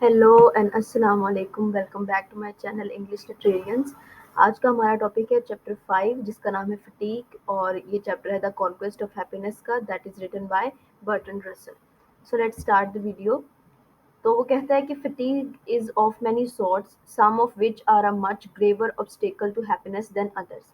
Hello and अस्सलाम वालेकुम। Welcome back to my channel English literarians. आज का हमारा टॉपिक है चैप्टर 5 जिसका नाम है फटीग, और ये चैप्टर है द कॉन्क्वेस्ट ऑफ हैप्पीनेस का, that is written by Bertrand Russell. So let's start the video. तो वो कहता है कि fatigue is of many sorts, some of which are a much graver obstacle to happiness than others.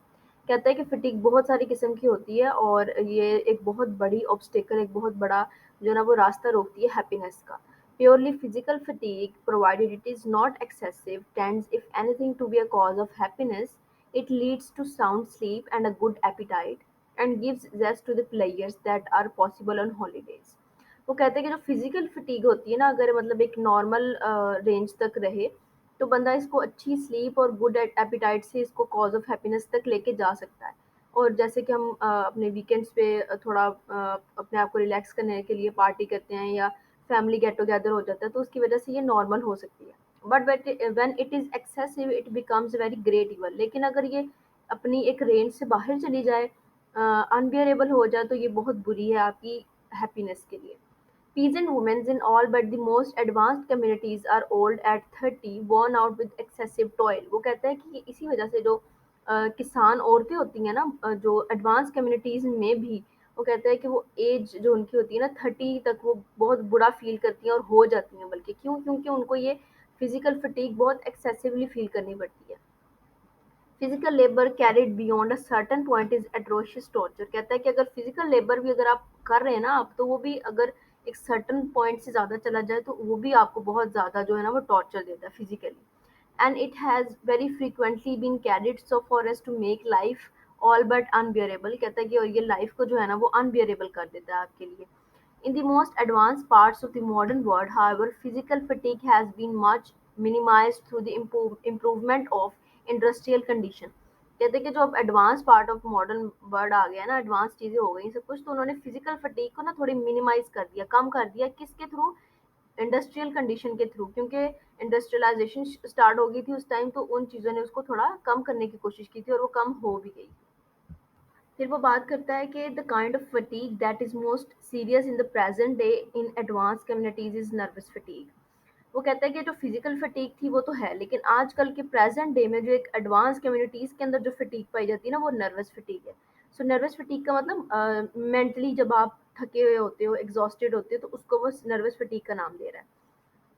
कहता है कि fatigue बहुत सारी किस्म की होती है और ये एक बहुत बड़ी ऑब्स्टेकल, एक बहुत बड़ा जो है ना वो रास्ता रोकती है हैप्पीनेस का। Purely physical fatigue, provided it is not excessive, tends, if anything, to be a cause of happiness. It leads to sound sleep and a good appetite, and gives zest to the pleasures that are possible on holidays. वो कहते हैं कि जो physical fatigue होती है ना, अगर मतलब एक नॉर्मल रेंज तक रहे तो बंदा इसको अच्छी स्लीप और गुड एपिटाइट से इसको कॉज ऑफ हैप्पीनेस तक लेके जा सकता है। और जैसे कि हम अपने वीकेंड्स पे थोड़ा अपने आप को रिलैक्स करने के लिए पार्टी करते हैं या फैमिली गेट टुगेदर हो जाता है, तो उसकी वजह से ये नॉर्मल हो सकती है। But when it is excessive it becomes very great evil. लेकिन अगर ये अपनी एक रेंज से बाहर चली जाए, अनबियरेबल हो जाए, तो ये बहुत बुरी है आपकी हैप्पीनेस के लिए। Peasant women in all but the most advanced communities are old at 30, worn out with excessive toil. वो कहता है कि इसी वजह से जो किसान औरतें होती हैं ना, जो एडवांस कम्युनिटीज में भी, वो कहता है कि वो एज जो उनकी होती है ना 30 तक, वो बहुत बुरा फील करती हैं और हो जाती हैं। बल्कि क्यों? क्योंकि उनको ये फिजिकल फटीग बहुत एक्सेसिवली फील करनी पड़ती है। Physical labour carried beyond a certain point is atrocious torture. कहता है कि अगर फिजिकल लेबर भी अगर आप कर रहे हैं ना आप, तो वो भी अगर एक सर्टेन पॉइंट से ज़्यादा चला जाए तो वो भी आपको बहुत ज़्यादा जो है ना वो टॉर्चर देता है physically. And it has very frequently been carried so far as to make life all but unbearable. कहता है कि और ये लाइफ को जो है ना वो अनबियरेबल कर देता है आपके लिए। In the most advanced parts of the modern world, however, physical fatigue has been much minimized through the improvement of industrial condition. कहते हैं कि जो अब advance part of modern world आ गया ना, एडवांस चीजें हो गई सब कुछ, तो उन्होंने फिजिकल फटीग को ना थोड़ी मिनिमाइज कर दिया, कम कर दिया। किसके थ्रू? इंडस्ट्रियल कंडीशन के थ्रू। क्योंकि इंडस्ट्रियलाइजेशन स्टार्ट हो गई थी उस टाइम, तो उन चीज़ों ने उसको थोड़ा कम करने की कोशिश की थी और वो कम हो भी गई। फिर वो बात करता है कि the kind of fatigue that is most serious in the present day in advance communities is nervous fatigue. वो कहता है कि जो फिजिकल फटीग थी वो तो है, लेकिन आजकल के प्रेजेंट डे में जो एक एडवांस कम्युनिटीज के अंदर जो फटीग पाई जाती है ना, वो नर्वस फटीग है। सो नर्वस फटीग का मतलब मेंटली जब आप थके हुए होते हो, एग्जॉस्टेड होते हो, तो उसको वो नर्वस फटीग का नाम दे रहा है।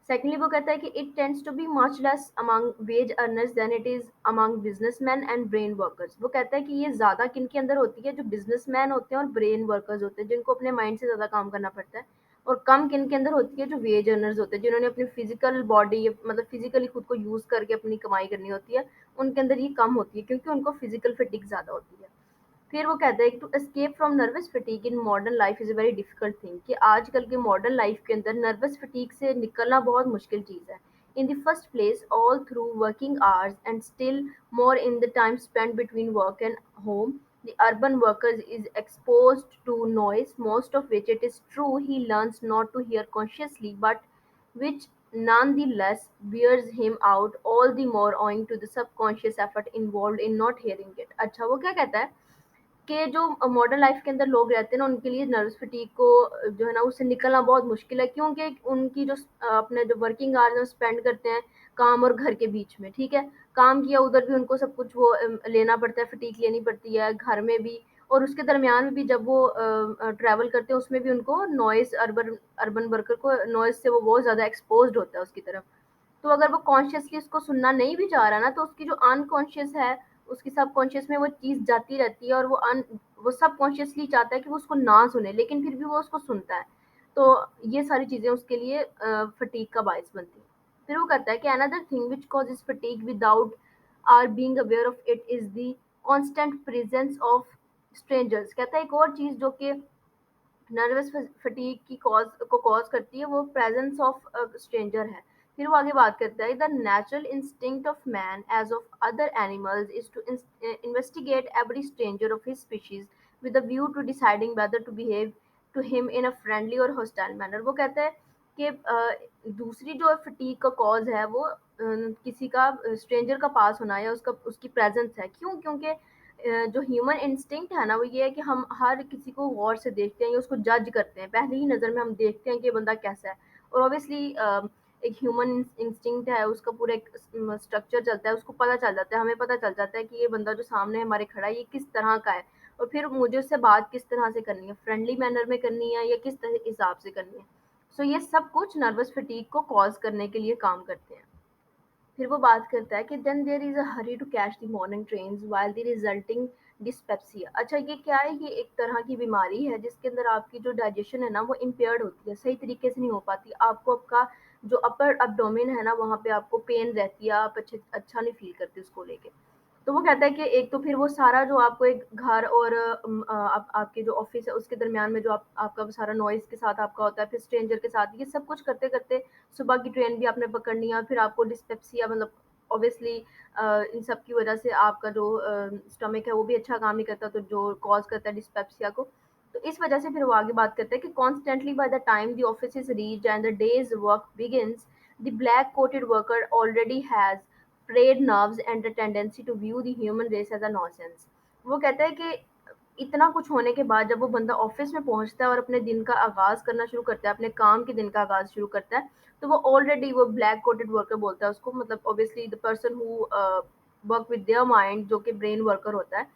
सेकेंडली वो कहता है कि it tends to be much less among wage earners than it is among businessmen and brain workers. वो कहता है कि ये ज़्यादा किन के अंदर होती है? जो बिजनेसमैन होते हैं और ब्रेन वर्कर्स होते हैं, जिनको अपने माइंड से ज़्यादा काम करना पड़ता है। और कम किन के अंदर होती है? जो वेज अर्नर्स होते हैं, जिन्होंने अपनी फिजिकल बॉडी मतलब फिजिकली खुद को यूज़ करके अपनी कमाई करनी होती है, उनके अंदर ये कम होती है क्योंकि उनको फिजिकल फिटिक ज़्यादा होती है। फिर वो कहता है कि to escape from nervous fatigue in modern life is a very difficult thing, कि आजकल के मॉडर्न लाइफ के अंदर नर्वस फटीग से निकलना बहुत मुश्किल चीज़ है। In the first place all through working hours and still more in the time spend between work and home, the urban worker is exposed to noise, most of which it is true he learns not to hear consciously, but which nonetheless wears him out all the more owing to the subconscious effort involved in not hearing it। अच्छा, वो क्या कहता है कि जो modern life के अंदर लोग रहते हैं ना, उनके लिए नर्वस फटीग को जो है ना उससे निकलना बहुत मुश्किल है, क्योंकि उनकी जो अपने जो वर्किंग आवर्स स्पेंड करते हैं काम और घर के बीच में, ठीक है, काम किया उधर भी उनको सब कुछ वो लेना पड़ता है, फटीग लेनी पड़ती है घर में भी। और उसके दरमियान में भी जब वो ट्रैवल करते हैं उसमें भी उनको नॉइस, अर्बन अर्बन वर्कर को नॉइस से वो बहुत ज़्यादा एक्सपोज होता है उसकी तरफ। तो अगर वो कॉन्शियसली उसको सुनना नहीं भी चाह रहा ना, तो उसकी जो अनकॉन्शियस है, उसकी सबकॉन्शियस में वो चीज़ जाती रहती है, और वो सबकॉन्शियसली चाहता है कि वो उसको ना सुने, लेकिन फिर भी वो उसको सुनता है। तो ये सारी चीज़ें उसके लिए फटीग का बायस बनती हैं। फिर वो कहता है कि another thing which causes fatigue without our being aware of it is the constant presence of strangers. कहता है एक और चीज़ जो कि नर्वस फटीग की कॉज करती है, वो प्रेजेंस ऑफ स्ट्रेंजर है। फिर वो आगे बात करता है the natural instinct of man as of other animals is to investigate every stranger of his species with a view to deciding whether to behave to him in a friendly और hostile manner. वो कहता है कि दूसरी जो fatigue का cause है वो किसी का स्ट्रेंजर का पास होना या उसका उसकी प्रेजेंस है। क्यों? क्योंकि जो ह्यूमन इंस्टिंक्ट है ना, वो ये है कि हम हर किसी को गौर से देखते हैं या उसको जज करते हैं, पहली ही नज़र में हम देखते हैं कि ये बंदा कैसा है। और ऑब्वियसली एक ह्यूमन इंस्टिंक्ट है, उसका पूरा एक स्ट्रक्चर चलता है, उसको पता चल जाता है, हमें पता चल जाता है कि ये बंदा जो सामने हमारे खड़ा है ये किस तरह का है, और फिर मुझे उससे बात किस तरह से करनी है, फ्रेंडली मैनर में करनी है या किस हिसाब से करनी है। सो ये सब कुछ नर्वस फटीग को कॉज करने के लिए काम करते हैं। फिर वो बात करता है कि then there is a hurry to catch the morning trains while the resulting dyspepsia. अच्छा, ये क्या है? ये एक तरह की बीमारी है जिसके अंदर आपकी जो डाइजेशन है ना वो इम्पेयर्ड होती है, सही तरीके से नहीं हो पाती। आपको आपका जो अपर एब्डोमेन है ना वहाँ पे आपको पेन रहती है, आप अच्छा नहीं फील करते उसको लेके। तो वो कहता है कि एक तो फिर वो सारा जो आपको एक घर और आपके जो ऑफिस है उसके दरमियान में जो आपका सारा नॉइज के साथ आपका होता है, फिर स्ट्रेंजर के साथ, ये सब कुछ करते करते सुबह की ट्रेन भी आपने पकड़नी है, फिर आपको डिस्पेप्सिया मतलब ऑब्वियसली इन सब की वजह से आपका जो स्टमक है वो भी अच्छा काम नहीं करता, तो जो कॉज करता है डिस्पेप्सिया को। तो इस वजह से फिर वो आगे बात करते हैं कि constantly by the time the office is reached and the day's work begins, the black coated worker already has frayed nerves and a tendency to view the human race as a nonsense। वो कहता है कि इतना कुछ होने के बाद जब वो बंदा ऑफिस में पहुंचता है और अपने दिन का आगाज करना शुरू करता है, अपने काम के दिन का आगाज शुरू करता है, तो वो ऑलरेडी वो ब्लैक कोटेड वर्कर बोलता है उसको, मतलब obviously the person who work with their mind, जो कि ब्रेन वर्कर होता है,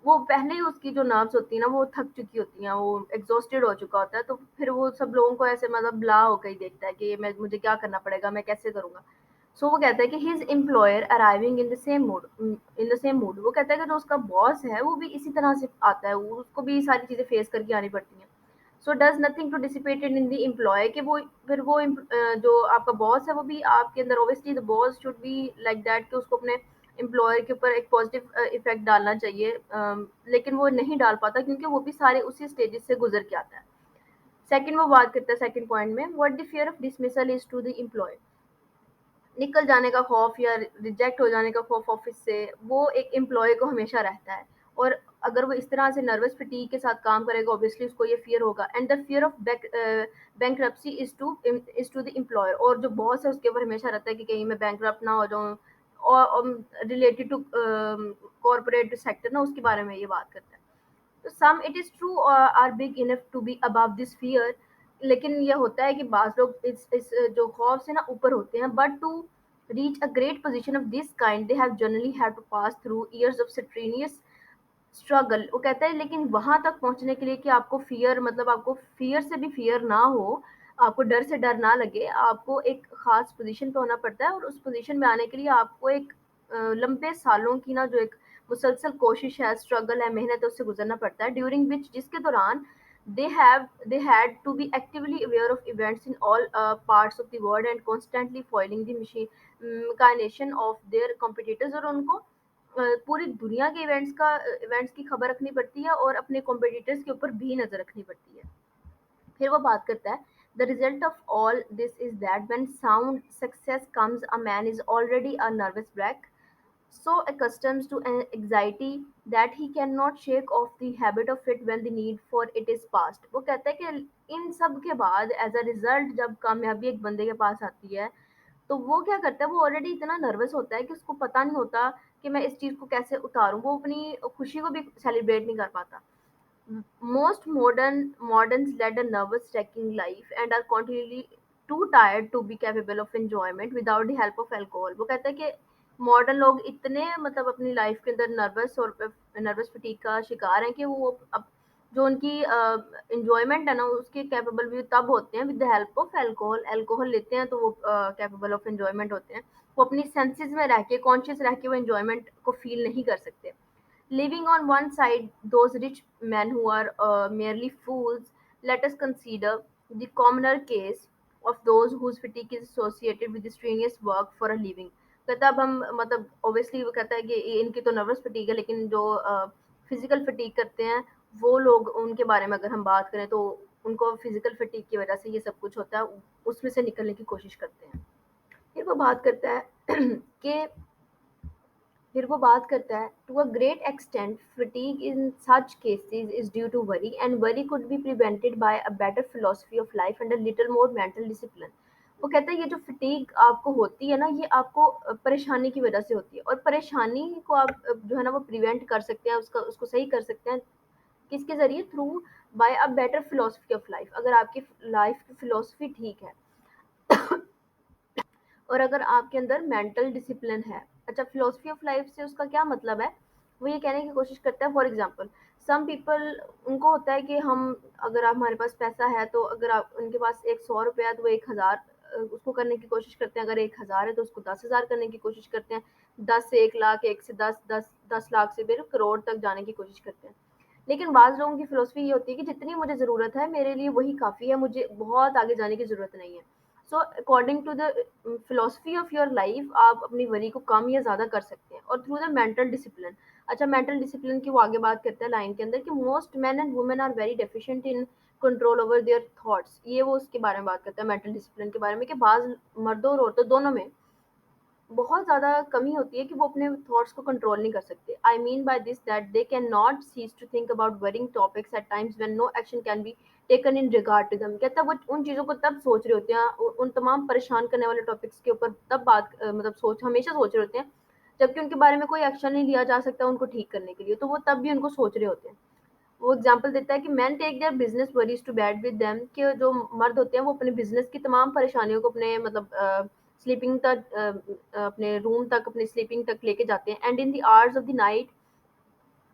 वो पहले ही उसकी जो नर्व्स होती है ना वो थक चुकी होती हैं, वो एग्जॉस्टेड हो चुका होता है, तो फिर वो सब लोगों को ऐसे मतलब ब्ला होकर ही देखता है कि मैं मुझे क्या करना पड़ेगा, मैं कैसे करूंगा। सो वो कहता है कि his employer arriving in the same mood. वो कहता है कि जो उसका बॉस है वो भी इसी तरह से आता है, वो उसको भी सारी चीजें फेस करके आनी पड़ती हैं। So does nothing to dissipated in the employ, कि वो फिर वो जो आपका बॉस है वो भी आपके अंदर, obviously the boss should be like that कि उसको अपने एम्प्लॉयर के ऊपर एक पॉजिटिव इफेक्ट डालना चाहिए, लेकिन वो नहीं डाल पाता क्योंकि वो भी सारे उसी स्टेजेस से गुजर के आता है। सेकंड वो बात करता है सेकंड पॉइंट में, what the fear of dismissal is to the employ. निकल जाने का खौफ या रिजेक्ट हो जाने का खौफ ऑफिस से, वो एक एम्प्लॉय को हमेशा रहता है। और अगर वो इस तरह से नर्वस फटीग के साथ काम करेगा, ऑब्वियसली उसको ये फियर होगा। And the fear of bankruptcy is to the employer, और जो बॉस है उसके ऊपर हमेशा रहता है कि कहीं मैं बैंकरप्ट ना हो जाऊं, और रिलेटेड टू कॉर्पोरेट सेक्टर ना, उसके बारे में ये बात करता है। तो some it is true are big enough to be above this fear, लेकिन ये होता है कि बाज लोग इस जो खौफ से ना ऊपर होते हैं, but to reach a great position of this kind they have generally have to pass through years of strenuous struggle. वो कहता है लेकिन वहां तक पहुंचने के लिए कि आपको फियर, मतलब आपको फियर से भी फियर ना हो, आपको डर से डर ना लगे, आपको एक खास पोजीशन पे होना पड़ता है, और उस पोजीशन में आने के लिए आपको एक लंबे सालों की ना जो एक मुसलसल कोशिश है, स्ट्रगल है, मेहनत है, उससे गुजरना पड़ता है, ड्यूरिंग विच, जिसके दौरान they had to be actively aware of events in all parts of the world and constantly foiling the machine machination of their competitors। और उनको पूरी दुनिया के इवेंट्स की खबर रखनी पड़ती है और अपने कॉम्पिटिटर्स के ऊपर भी नजर रखनी पड़ती है। फिर वो बात करता है, the result of all this is that when sound success comes a man is already a nervous wreck, so accustomed to an anxiety that he cannot shake off the habit of it when the need for it is past। वो कहता है कि इन सब के बाद as a result जब कामयाबी एक बंदे के पास आती है, तो वो क्या करता है, वो ऑलरेडी इतना नर्वस होता है कि उसको पता नहीं होता कि मैं इस चीज को कैसे उतारूं, वो अपनी खुशी को भी सेलिब्रेट नहीं कर पाता। Most moderns led a nervous wracking life and are continually too tired to be capable of enjoyment without the help of alcohol। वो कहता है कि मॉडर्न लोग इतने मतलब अपनी लाइफ के अंदर नर्वस फटीग का शिकार हैं कि वो अब जो उनकी इंजॉयमेंट है ना उसके कैपेबल भी तब होते हैं with the help of alcohol. Alcohol लेते हैं तो वो कैपेबल ऑफ एंजॉयमेंट होते हैं। वो अपनी सेंसेस में रह के, कॉन्शियस रह के वो एंजॉयमेंट को फील नहीं कर सकते। Leaving on one side those rich men who are merely fools, let us consider the commoner case of those whose fatigue is associated with the strenuous work for a living। कहता अब हम मतलब obviously वो कहता है कि इनकी तो नर्वस फटीग है, लेकिन जो फिजिकल फटीग करते हैं वो लोग, उनके बारे में अगर हम बात करें तो उनको फिजिकल फटीग की वजह से ये सब कुछ होता है, उसमें से निकलने की कोशिश करते हैं। फिर वो बात करता है कि फिर वो बात करता है, to a great extent fatigue in such cases is due to worry and worry could be prevented by a better philosophy of life and a little more mental discipline. वो कहता है ये जो फटीग आपको होती है ना, ये आपको परेशानी की वजह से होती है, और परेशानी को आप जो है ना वो प्रिवेंट कर सकते हैं, उसका उसको सही कर सकते हैं किसके जरिए, through by a better philosophy of life. अगर आपकी लाइफ की फिलोसफी ठीक है और अगर आपके अंदर मेंटल डिसिप्लिन है। अच्छा, फिलोसफी ऑफ लाइफ से उसका क्या मतलब है, वो ये कहने की कोशिश करता है, फॉर एग्जांपल सम पीपल, उनको होता है कि हम, अगर आप, हमारे पास पैसा है तो अगर आप, उनके पास एक 100 रुपया है तो वो 1,000 उसको करने की कोशिश करते हैं, अगर 1,000 है तो उसको 10,000 करने की कोशिश करते हैं, 10 से 1 लाख, 1 से 10, 10 लाख से फिर करोड़ तक जाने की कोशिश करते हैं। लेकिन बाज लोगों की फिलोसफी ये होती है कि जितनी मुझे ज़रूरत है मेरे लिए वही काफ़ी है, मुझे बहुत आगे जाने की ज़रूरत नहीं है। So according to the philosophy of your life आप अपनी वरी को कम या ज़्यादा कर सकते हैं, और थ्रू द मेंटल डिसिप्लिन। अच्छा, मेंटल डिसिप्लिन की वो आगे बात करते हैं लाइन के अंदर कि most men and women are very deficient in control over their thoughts. ये वो उसके बारे में बात करता है, मेंटल डिसिप्लिन के बारे में, कि बाज मर्दों और औरतों दोनों में बहुत ज़्यादा कमी होती है कि वो अपने थॉट्स को कंट्रोल नहीं कर सकते। I mean by this that they can not cease to think about worrying topics at times when no action can be taken in regard to them. कहता है वो उन चीज़ों को तब सोच रहे होते हैं, उन तमाम परेशान करने वाले टॉपिक्स के ऊपर तब बात मतलब सोच हमेशा सोच रहे होते हैं जबकि उनके बारे में कोई एक्शन नहीं लिया जा सकता उनको ठीक करने के लिए, तो वो तब भी उनको सोच रहे होते हैं। वो एग्जांपल देता है कि men take their business worries to bed with them, कि जो मर्द होते हैं वो अपने बिजनेस की तमाम परेशानियों को अपने मतलब स्लीपिंग तक अपने रूम तक, अपने स्लीपिंग तक लेके जाते हैं, and in the hours of the night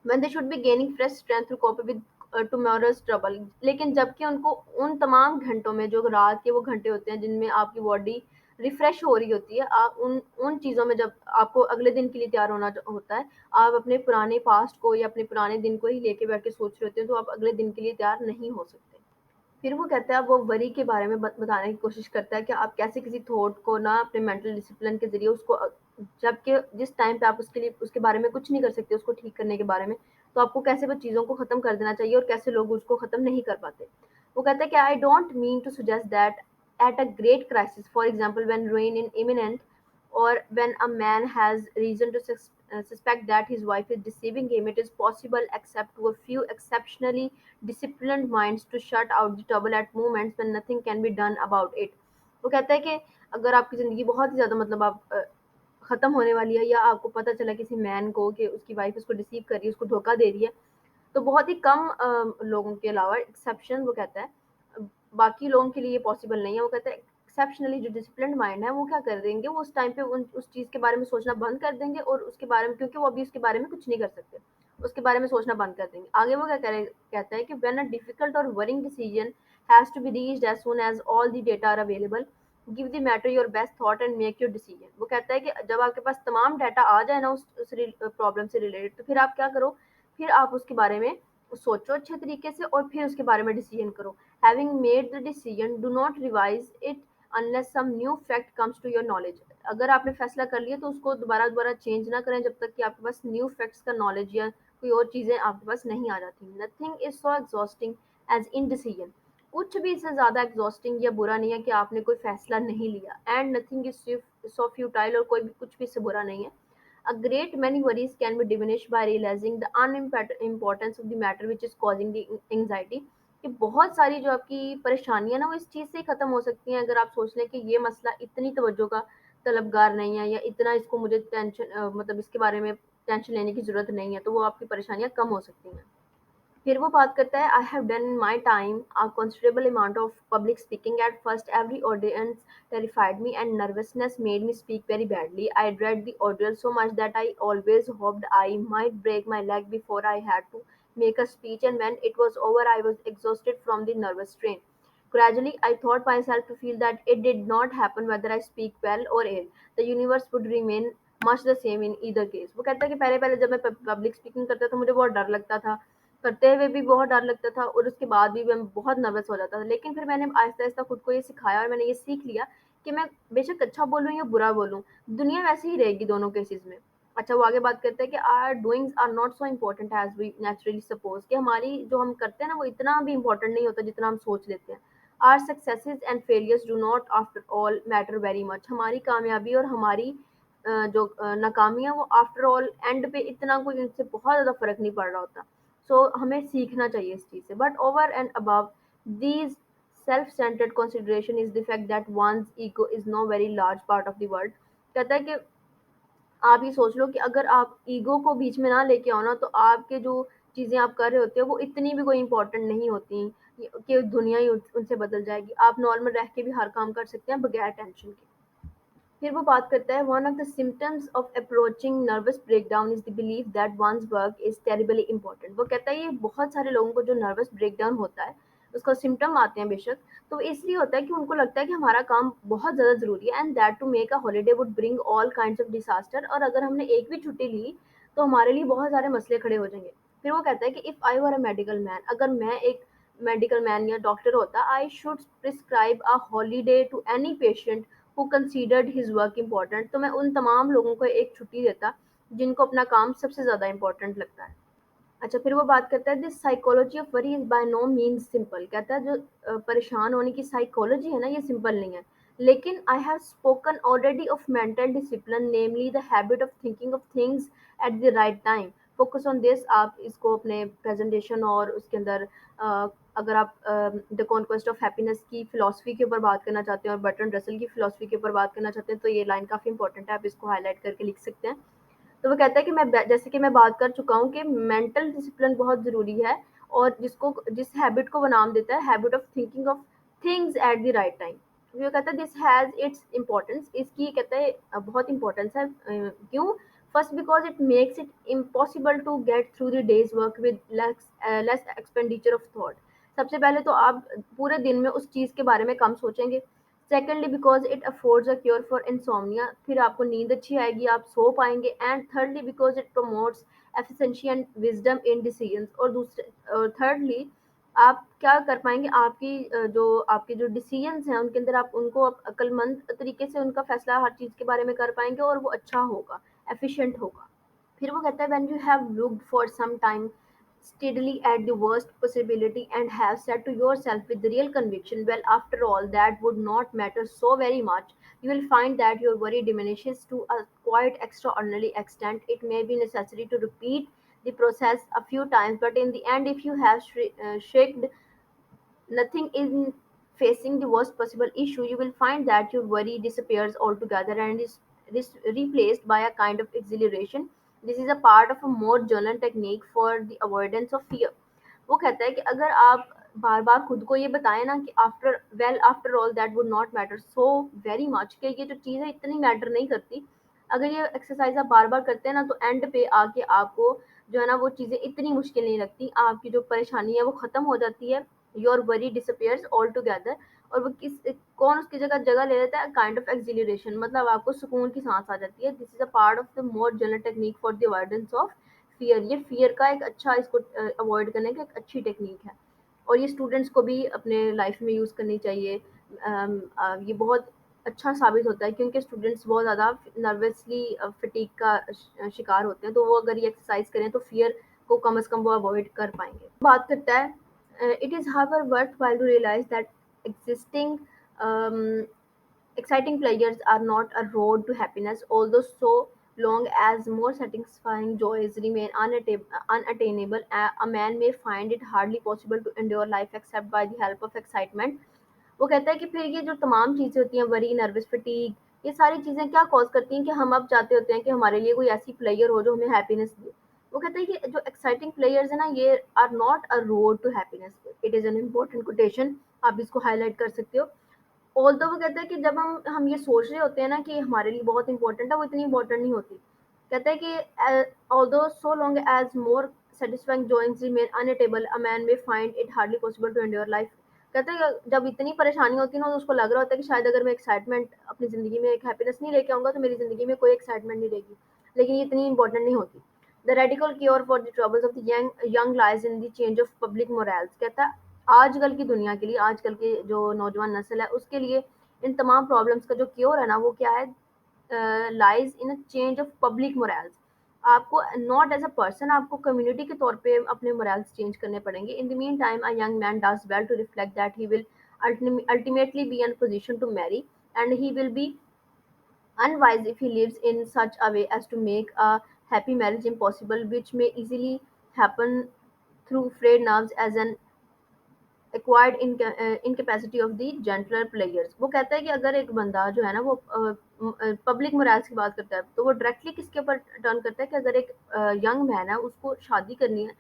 when they should be gaining fresh strength to cope with tomorrow's trouble। लेकिन जबकि उनको उन तमाम घंटों में, जो रात के वो घंटे होते हैं जिनमें आपकी बॉडी रिफ्रेश हो रही होती है, आप उन उन चीज़ों में जब आपको अगले दिन के लिए तैयार होना होता है, आप अपने पुराने पास्ट को या अपने पुराने दिन को ही लेके बैठ के सोच रहे होते हैं, तो आप अगले दिन के लिए तैयार नहीं हो सकते। फिर वो कहता है, वो वरी के बारे में बताने की कोशिश करता है कि आप कैसे किसी थॉट को ना अपने मेंटल डिसिप्लिन के ज़रिए उसको जबकि जिस टाइम पे आप उसके लिए उसके बारे में कुछ नहीं कर सकते, उसको ठीक करने के बारे में, तो आपको कैसे वो चीज़ों को ख़त्म कर देना चाहिए और कैसे लोग उसको ख़त्म नहीं कर पाते। वो कहता है कि I don't mean to suggest that at a great crisis, for example when ruin in imminent, or when a man has reason to suspect that his wife is deceiving him, it is possible, except to a few exceptionally disciplined minds, to shut out the trouble at moments when nothing can be done about it। वो कहता है कि अगर आपकी ज़िंदगी बहुत ही ज़्यादा मतलब आप ख़त्म होने वाली है, या आपको पता चला किसी मैन को कि उसकी वाइफ उसको डिसीव कर रही है, उसको धोखा दे रही है, तो बहुत ही कम लोगों के अलावा एक्सेप्शन, वो कहता है बाकी लोगों के लिए ये पॉसिबल नहीं है। वो कहता है एक्सेप्शनली जो डिसिप्लिन्ड माइंड है वो क्या कर देंगे, वो उस टाइम पे उस चीज़ के बारे में सोचना बंद कर देंगे, और उसके बारे में, क्योंकि वो अभी उसके बारे में कुछ नहीं कर सकते, उसके बारे में सोचना बंद कर देंगे। आगे वो क्या कहता है कि व्हेन अ डिफिकल्ट और worrying decision has to be reached as soon as all the data are available, give the matter your best thought and make your decision. वो कहता है कि जब आपके पास तमाम डाटा आ जाए ना उस प्रॉब्लम से रिलेटेड, तो फिर आप क्या करो, फिर आप उसके बारे में सोचो अच्छे तरीके से और फिर उसके बारे में डिसीजन करो। Having made the decision, do not revise it unless some new fact comes to your knowledge. अगर आपने फैसला कर लिया तो उसको दोबारा दोबारा चेंज ना करें जब तक कि आपके पास न्यू फैक्ट्स का नॉलेज या कोई और चीज़ें आपके पास नहीं आ जाती। Nothing is so exhausting as indecision. कुछ भी इससे ज़्यादा एग्जॉस्टिंग या बुरा नहीं है कि आपने कोई फैसला नहीं लिया। And nothing is so futile, और कोई भी कुछ भी इससे बुरा नहीं है। A great many worries can be diminished by realizing the unimportance of the matter which is causing the anxiety। कि बहुत सारी जो आपकी परेशानियां ना वो इस चीज़ से ही खत्म हो सकती हैं अगर आप सोच लें कि ये मसला इतनी तवज्जो का तलबगार नहीं है, या इतना इसको मुझे टेंशन मतलब इसके बारे में टेंशन लेने की ज़रूरत नहीं है, तो वो आपकी परेशानियां कम हो सकती हैं। फिर वो बात करता है, I have done in my time a considerable amount of public speaking. At first every audience terrified me and nervousness made me speak very badly. I dread the ordeal so much that I always hoped I might break my leg before I had to make a speech, and when it was over I was exhausted from the nervous strain. Gradually I thought myself to feel that it did not happen whether I speak well or ill. The universe would remain much the same in either case। वो कहता है कि पहले पहले जब मैं public speaking करता था मुझे बहुत डर लगता था, करते हुए भी बहुत डर लगता था, और उसके बाद भी मैं बहुत नर्वस हो जाता था। लेकिन फिर मैंने आहिस्ता-आहिस्ता खुद को ये सिखाया और मैंने ये सीख लिया कि मैं बेशक अच्छा बोलूँ या बुरा बोलूँ, दुनिया वैसे ही रहेगी दोनों केसेज़ में। अच्छा, वो आगे बात करते हैं कि our doings are not so important as we naturally suppose, कि हमारी जो हम करते हैं ना वो इतना भी इम्पोर्टेंट नहीं होता जितना हम सोच लेते हैं। Our successes and failures do not after all matter very much. हमारी कामयाबी और हमारी जो नाकामी है वो आफ्टर ऑल एंड पे इतना कोई इनसे बहुत ज़्यादा फ़र्क नहीं पड़ रहा होता। सो हमें सीखना चाहिए इस चीज़ से। But over and above these self centred consideration is the fact that one's ego is no very large part of the world. कहता है कि आप ये सोच लो कि अगर आप ईगो को बीच में ना लेके आओ ना, तो आपके जो चीज़ें आप कर रहे होते हो वो इतनी भी कोई इंपॉर्टेंट नहीं होती कि दुनिया ही उनसे बदल जाएगी। आप नॉर्मल रह के भी हर काम कर सकते हैं बगैर टेंशन के। फिर वो बात करता है one of the symptoms of approaching nervous breakdown is the belief that one's work is terribly important. वो कहता है ये बहुत सारे लोगों को जो नर्वस ब्रेकडाउन होता है उसका सिम्टम आते हैं बेशक, तो इसलिए होता है कि उनको लगता है कि हमारा काम बहुत ज़्यादा ज़रूरी है and that to make a holiday would bring all kinds of disaster, और अगर हमने एक भी छुट्टी ली तो हमारे लिए बहुत सारे मसले खड़े हो जाएंगे। फिर वो कहता है कि if I were a medical man, अगर मैं एक मेडिकल मैन या डॉक्टर होता, I should prescribe a holiday to any patient who considered his work important. तो मैं उन तमाम लोगों को एक छुट्टी देता जिनको अपना काम सबसे ज़्यादा इम्पोर्टेंट लगता है। अच्छा, फिर वो बात करता है this psychology of worry is by no means simple. कहता है जो परेशान होने की साइकोलॉजी है ना, ये सिंपल नहीं है। लेकिन I have spoken already of mental discipline, namely the habit of thinking of things at the right time. Focus on this, आप इसको अपने प्रेजेंटेशन और उसके अंदर अगर आप द कॉन्क्वेस्ट ऑफ हैप्पीनेस की फिलोसफी के ऊपर बात करना चाहते हैं और बर्ट्रैंड रसल की फिलोसफी के ऊपर बात करना चाहते हैं तो ये लाइन काफ़ी इंपॉर्टेंट है, आप इसको हाईलाइट करके लिख सकते हैं। तो वो कहता है कि जैसे कि मैं बात कर चुका हूँ कि मेंटल डिसिप्लिन बहुत ज़रूरी है, और जिस हैबिट को वो नाम देता है habit of thinking of things at the right time. वो कहता है दिस हैज़ इट्स इम्पोर्टेंस, इसकी कहता है बहुत इंपॉर्टेंस है। क्यों? First because it makes it impossible to get through the day's work with less expenditure of thought. सबसे पहले तो आप पूरे दिन में उस चीज़ के बारे में कम सोचेंगे। Secondly because it affords a cure for insomnia, फिर आपको नींद अच्छी आएगी, आप सो पाएंगे। And thirdly because it promotes efficiency and wisdom in decisions, और थर्डली आप क्या कर पाएंगे, आपकी जो आपके जो डिसीजंस हैं उनके अंदर आप उनको अक्लमंद तरीके से उनका फैसला हर चीज़ के बारे में कर पाएंगे और वो अच्छा होगा, एफिशिएंट होगा। फिर वो कहता है when you have looked for some time steadily at the worst possibility and have said to yourself with real conviction, well, after all, that would not matter so very much, you will find that your worry diminishes to a quite extraordinary extent. It may be necessary to repeat the process a few times, but in the end, if you have shaked nothing in facing the worst possible issue, you will find that your worry disappears altogether and is replaced by a kind of exhilaration. This is a part of a more general technique for the avoidance of fear. वो कहता है कि अगर आप बार बार खुद को ये बताएं ना कि after all that would not matter so very much, कि ये जो चीज़ है इतनी मैटर नहीं करती, अगर ये एक्सरसाइज आप बार बार करते हैं ना तो एंड पे आके आपको जो है ना वो चीज़ें इतनी मुश्किल नहीं लगती, आपकी जो परेशानी है वो ख़त्म हो जाती है। Your worry disappears all together, और वो कौन उसकी जगह जगह ले लेता है, काइंड ऑफ एक्सिलरेशन, मतलब आपको सुकून की सांस आ जाती है। This is a part of the more general technique for the avoidance of fear. ये फियर का एक अच्छा, इसको अवॉइड करने की एक अच्छी टेक्निक है, और ये स्टूडेंट्स को भी अपने लाइफ में यूज़ करनी चाहिए। ये बहुत अच्छा साबित होता है क्योंकि स्टूडेंट्स बहुत ज़्यादा नर्वसली फटीग का शिकार होते हैं, तो वो अगर ये एक्सरसाइज करें तो फियर को कम से कम वो अवॉइड कर पाएंगे। बात करता है it is however worth while to realise that existing exciting pleasures are not a road to happiness, although so long as more satisfying joys remain unattainable, a man may find it hardly possible to endure life except by the help of excitement. वो कहता है कि फिर ये जो तमाम चीज़ें होती हैं, वरी, नर्वस फटीग, ये सारी चीज़ें क्या कॉज करती हैं कि हम अब चाहते होते हैं कि हमारे लिए कोई ऐसी प्लेयर हो जो हमें हैप्पीनेस दे। वो कहता है कि जो एक्साइटिंग प्लेयर्स है ना, ये are not a road to happiness. It is an important quotation, आप इसको हाईलाइट कर सकते हो। ऑल्दो वो कहता है कि जब हम ये सोच रहे होते हैं ना कि हमारे लिए बहुत इंपॉर्टेंट है, वो इतनी इंपॉर्टेंट नहीं होती। कहता है कि although so long as more satisfying joints remain unattainable, a man may find it hardly possible to endure life. कहते हैं कि जब इतनी परेशानी होती है ना तो उसको लग रहा होता है कि शायद अगर मैं एक्साइटमेंट अपनी ज़िंदगी में एक हैप्पीनेस नहीं लेके आऊँगा तो मेरी ज़िंदगी में कोई एक्साइटमेंट नहीं रहेगी, लेकिन ये इतनी इंपॉर्टेंट नहीं होती। The radical cure for the troubles of the young lies in the change of public morals. कहता है आजकल की दुनिया के लिए, आजकल के जो नौजवान नस्ल है उसके लिए इन तमाम प्रॉब्लम्स का जो क्योर है ना वो क्या है, lies in a change of public morals. आपको नॉट एज अ पर्सन, आपको कम्युनिटी के तौर पे अपने मोरल्स चेंज करने पड़ेंगे। In the mean time a young man does well to reflect that he will ultimately be in a position to marry, and he will be unwise if he lives in such a way as to make a happy marriage impossible, which may easily happen through frayed nerves as an acquired incapacity of the gentler players. वो कहता है कि अगर एक बंदा जो है ना वो पब्लिक मोरल्स की बात करता है तो वो डायरेक्टली किसके ऊपर टर्न करता है कि अगर एक यंग मैन है उसको शादी करनी है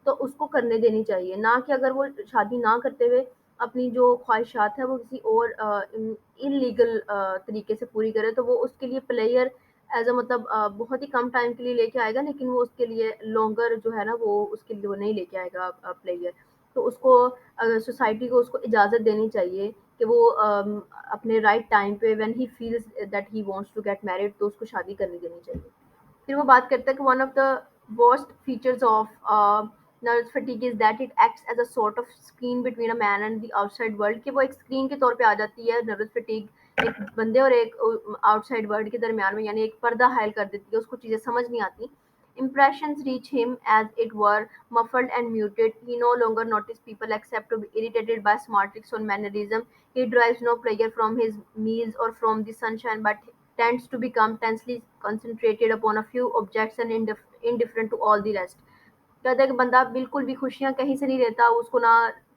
तो उसको करने देनी चाहिए, ना कि अगर वो शादी ना करते हुए अपनी जो ख्वाहिशात है वो किसी और इलीगल तरीके से पूरी करे, तो वो उसके लिए प्लेयर एज अ मतलब बहुत ही कम टाइम के लिए लेके आएगा, लेकिन वो उसके लिए लॉन्गर जो है ना वो उसके लिए वो नहीं लेके आएगा प्लेयर। तो उसको सोसाइटी को उसको इजाज़त देनी चाहिए कि वो अपने राइट टाइम पे when he feels that he wants to get married, तो उसको शादी करने देनी चाहिए। फिर वो बात करता है कि one of the worst features of nervous fatigue is that it acts as a sort of screen between a man and the outside world, कि वो एक स्क्रीन के तौर पे आ जाती है नर्वस फटीग एक बंदे और एक आउटसाइड वर्ल्ड के दरमियान में, यानी एक पर्दा हायल कर देती है, उसको चीज़ें समझ नहीं आती। Impressions reach him as it were muffled and muted. He no longer noticed people except to be irritated by smart tricks or mannerism. He derives no pleasure from his meals or from the sunshine, but tends to become tensely concentrated upon a few objects and indifferent to all the rest. कहता है कि बंदा बिल्कुल भी खुशियाँ कहीं से नहीं लेता, उसको ना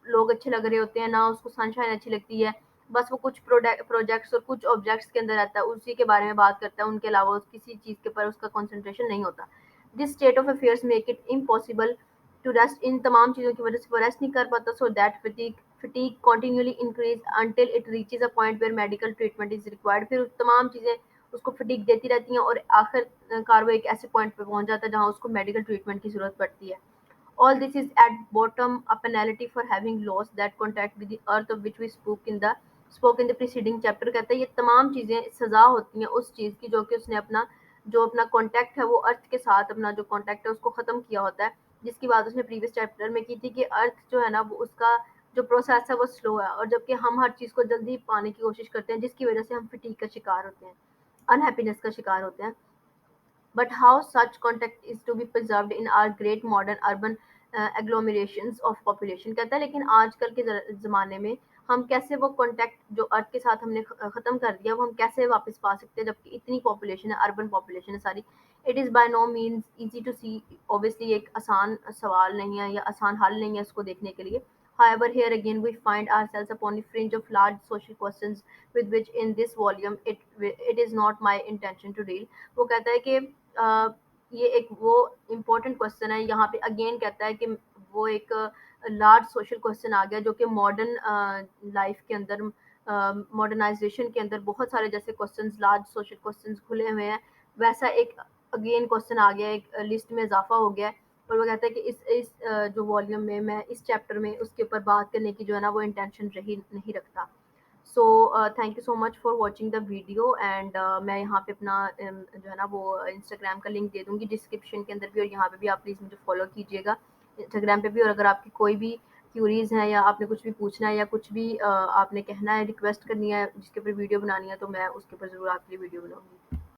लोग अच्छे लग रहे होते हैं, ना उसको सनशाइन अच्छी लगती है। बस वो कुछ प्रोजेक्ट्स और कुछ ऑब्जेक्ट्स के अंदर रहता है, उसी के बारे में बात करता है, उनके अलावा किसी चीज़ के ऊपर उसका कंसंट्रेशन नहीं होता। This state of affairs make it impossible to rest, इन तमाम चीज़ों की वजह से वो रेस्ट नहीं कर पाता, so that fatigue continually increase until it reaches a point where medical treatment is required। फिर तमाम चीज़ें उसको फटीग देती रहती हैं और आखिरकार वो एक ऐसे पॉइंट पे पहुंच जाता है जहां उसको मेडिकल ट्रीटमेंट की जरूरत पड़ती है। All this is at bottom a penalty for having lost that contact with the earth of which we spoke in the preceding chapter। कहता है ये तमाम चीज़ें सज़ा होती हैं उस चीज़ की जो कि उसने अपना कॉन्टैक्ट है वो अर्थ के साथ अपना जो कॉन्टैक्ट है उसको ख़त्म किया होता है, जिसकी बात उसने प्रीवियस चैप्टर में की थी कि अर्थ जो है ना वो उसका जो प्रोसेस है वो स्लो है, और जबकि हम हर चीज़ को जल्दी पाने की कोशिश करते हैं, जिसकी वजह से हम फटीग का शिकार होते हैं, अनहैप्पीनेस का शिकार होते हैं। But how such contact is to be preserved in our great modern urban agglomerations of population। कहता है लेकिन आजकल के ज़माने में हम कैसे वो कॉन्टैक्ट जो अर्थ के साथ हमने ख़त्म कर दिया वो हम कैसे वापस पा सकते हैं, जबकि इतनी पॉपुलेशन है, अर्बन पॉपुलेशन है सारी। It is by no means easy to see, obviously एक आसान सवाल नहीं है या आसान हल नहीं है इसको देखने के लिए। However, here again we find ourselves upon the fringe of large social questions with which in this volume it is not my intention to deal। वो कहता है कि ये एक वो इम्पोर्टेंट क्वेश्चन है, यहाँ पे अगेन कहता है कि वो एक लार्ज सोशल क्वेश्चन आ गया जो कि मॉडर्न लाइफ के अंदर मॉडर्नाइजेशन के अंदर बहुत सारे जैसे क्वेश्चंस लार्ज सोशल क्वेश्चंस खुले हुए हैं, वैसा एक अगेन क्वेश्चन आ गया, एक लिस्ट में इजाफा हो गया है। और वो कहता है कि इस जो वॉल्यूम में मैं इस चैप्टर में उसके ऊपर बात करने की जो है ना वो इंटेंशन रही नहीं रखता। So thank you so much for watching the video and मैं यहाँ पे अपना जो है ना वो इंस्टाग्राम का लिंक दे दूँगी डिस्क्रिप्शन के अंदर भी, और यहाँ पे भी आप प्लीज़ मुझे फॉलो कीजिएगा इंस्टाग्राम पे भी। और अगर आपकी कोई भी क्यूरीज हैं या आपने कुछ भी पूछना है या कुछ भी आपने कहना है, रिक्वेस्ट करनी है जिसके ऊपर वीडियो बनानी है, तो मैं उसके ऊपर ज़रूर आपके लिए वीडियो बनाऊँगी।